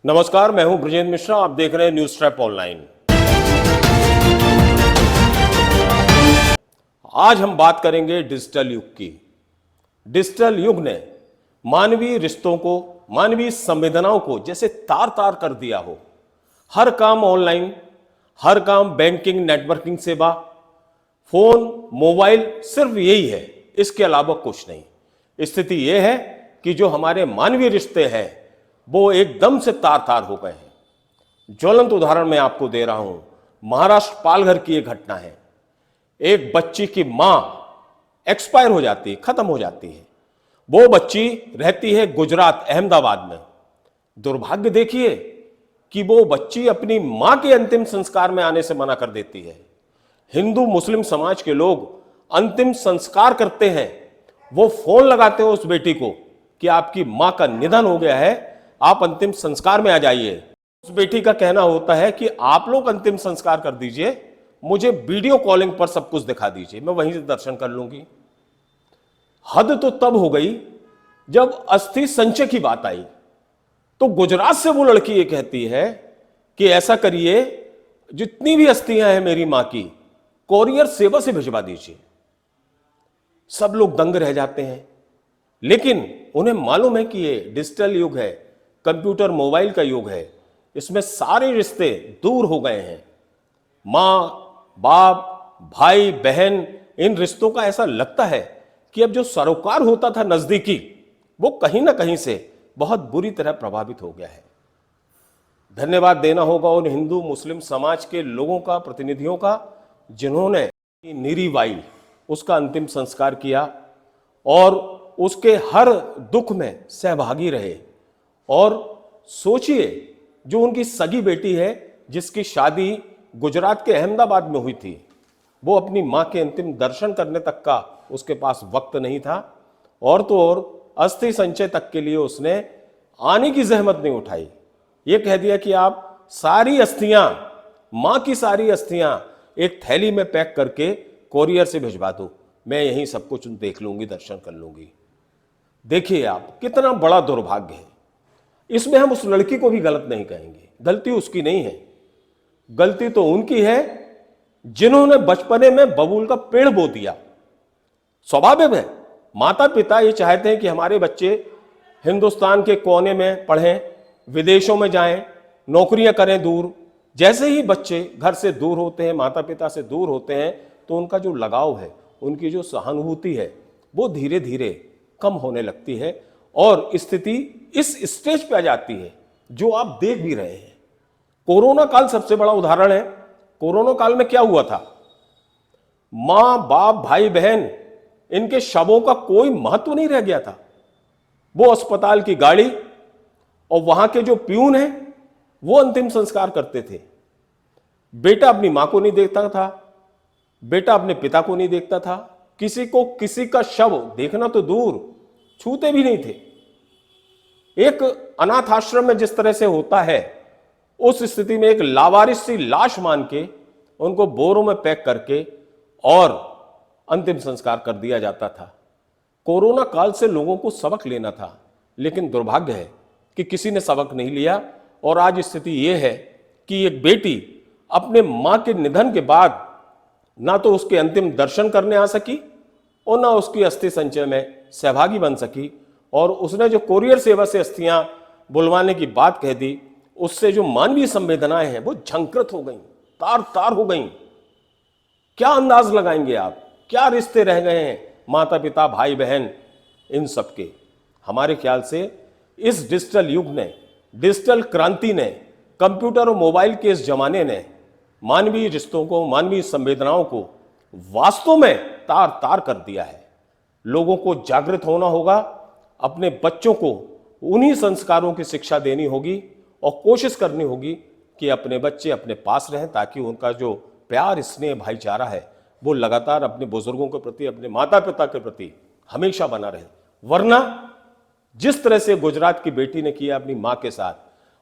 नमस्कार, मैं हूं ब्रजेंद्र मिश्रा। आप देख रहे हैं न्यूज ट्रैप ऑनलाइन। आज हम बात करेंगे डिजिटल युग की। डिजिटल युग ने मानवीय रिश्तों को, मानवीय संवेदनाओं को जैसे तार तार कर दिया हो। हर काम ऑनलाइन, हर काम बैंकिंग, नेटवर्किंग सेवा, फोन, मोबाइल, सिर्फ यही है, इसके अलावा कुछ नहीं। स्थिति यह है कि जो हमारे मानवीय रिश्ते हैं वो एकदम से तार तार हो गए हैं। ज्वलंत उदाहरण मैं आपको दे रहा हूं। महाराष्ट्र पालघर की एक घटना है। एक बच्ची की मां एक्सपायर हो जाती है, खत्म हो जाती है। वो बच्ची रहती है गुजरात, अहमदाबाद में। दुर्भाग्य देखिए कि वो बच्ची अपनी मां के अंतिम संस्कार में आने से मना कर देती है। हिंदू मुस्लिम समाज के लोग अंतिम संस्कार करते हैं, वो फोन लगाते हो उस बेटी को कि आपकी मां का निधन हो गया है, आप अंतिम संस्कार में आ जाइए। उस बेटी का कहना होता है कि आप लोग अंतिम संस्कार कर दीजिए, मुझे वीडियो कॉलिंग पर सब कुछ दिखा दीजिए, मैं वहीं से दर्शन कर लूंगी। हद तो तब हो गई जब अस्थि संचय की बात आई तो गुजरात से वो लड़की ये कहती है कि ऐसा करिए, जितनी भी अस्थियां हैं मेरी मां की, कोरियर सेवा से भिजवा दीजिए। सब लोग दंग रह जाते हैं, लेकिन उन्हें मालूम है कि ये डिजिटल युग है, कंप्यूटर मोबाइल का युग है। इसमें सारे रिश्ते दूर हो गए हैं। मां, बाप, भाई, बहन, इन रिश्तों का ऐसा लगता है कि अब जो सरोकार होता था नजदीकी, वो कहीं ना कहीं से बहुत बुरी तरह प्रभावित हो गया है। धन्यवाद देना होगा उन हिंदू मुस्लिम समाज के लोगों का, प्रतिनिधियों का, जिन्होंने निरीवाई उसका अंतिम संस्कार किया और उसके हर दुख में सहभागी रहे। और सोचिए, जो उनकी सगी बेटी है जिसकी शादी गुजरात के अहमदाबाद में हुई थी, वो अपनी मां के अंतिम दर्शन करने तक का उसके पास वक्त नहीं था, और तो और अस्थि संचय तक के लिए उसने आने की जहमत नहीं उठाई। ये कह दिया कि आप सारी अस्थियां, मां की सारी अस्थियां एक थैली में पैक करके कोरियर से भिजवा दो, मैं यहीं सब कुछ देख लूंगी, दर्शन कर लूंगी। देखिए आप, कितना बड़ा दुर्भाग्य है। इसमें हम उस लड़की को भी गलत नहीं कहेंगे, गलती उसकी नहीं है। गलती तो उनकी है जिन्होंने बचपने में बबूल का पेड़ बो दिया। स्वाभाविक है, माता पिता ये चाहते हैं कि हमारे बच्चे हिंदुस्तान के कोने में पढ़ें, विदेशों में जाएं, नौकरियां करें दूर। जैसे ही बच्चे घर से दूर होते हैं, माता पिता से दूर होते हैं, तो उनका जो लगाव है, उनकी जो सहानुभूति है, वो धीरे धीरे कम होने लगती है और स्थिति इस स्टेज पे आ जाती है जो आप देख भी रहे हैं। कोरोना काल सबसे बड़ा उदाहरण है। कोरोना काल में क्या हुआ था? मां, बाप, भाई, बहन, इनके शवों का कोई महत्व नहीं रह गया था। वो अस्पताल की गाड़ी और वहां के जो प्यून हैं वो अंतिम संस्कार करते थे। बेटा अपनी मां को नहीं देखता था, बेटा अपने पिता को नहीं देखता था, किसी को किसी का शव देखना तो दूर, छूते भी नहीं थे। एक अनाथ आश्रम में जिस तरह से होता है, उस स्थिति में एक लावारिस सी लाश मान के उनको बोरों में पैक करके और अंतिम संस्कार कर दिया जाता था। कोरोना काल से लोगों को सबक लेना था, लेकिन दुर्भाग्य है कि किसी ने सबक नहीं लिया और आज स्थिति यह है कि एक बेटी अपने मां के निधन के बाद ना तो उसके अंतिम दर्शन करने आ सकी और ना उसकी अस्थि संचय में सहभागी बन सकी, और उसने जो कोरियर सेवा से अस्थियां बुलवाने की बात कह दी, उससे जो मानवीय संवेदनाएं हैं वो झंकृत हो गई, तार तार हो गई। क्या अंदाज लगाएंगे आप, क्या रिश्ते रह गए हैं माता पिता, भाई बहन, इन सबके? हमारे ख्याल से इस डिजिटल युग ने, डिजिटल क्रांति ने, कंप्यूटर और मोबाइल के इस जमाने ने मानवीय रिश्तों को, मानवीय संवेदनाओं को वास्तव में तार तार कर दिया है। लोगों को जागृत होना होगा, अपने बच्चों को उन्हीं संस्कारों की शिक्षा देनी होगी और कोशिश करनी होगी कि अपने बच्चे अपने पास रहें, ताकि उनका जो प्यार, स्नेह, भाईचारा है वो लगातार अपने बुजुर्गों के प्रति, अपने माता पिता के प्रति हमेशा बना रहे। वरना जिस तरह से गुजरात की बेटी ने किया अपनी मां के साथ,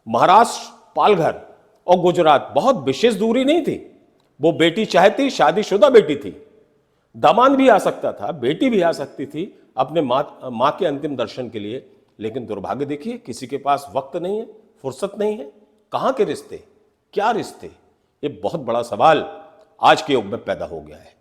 महाराष्ट्र, पालघर और गुजरात बहुत विशेष दूरी नहीं थी। वो बेटी चाहती, शादीशुदा बेटी थी, दामाद भी आ सकता था, बेटी भी आ सकती थी अपने मां के अंतिम दर्शन के लिए, लेकिन दुर्भाग्य देखिए, किसी के पास वक्त नहीं है, फुर्सत नहीं है। कहां के रिश्ते, क्या रिश्ते, ये बहुत बड़ा सवाल आज के युग में पैदा हो गया है।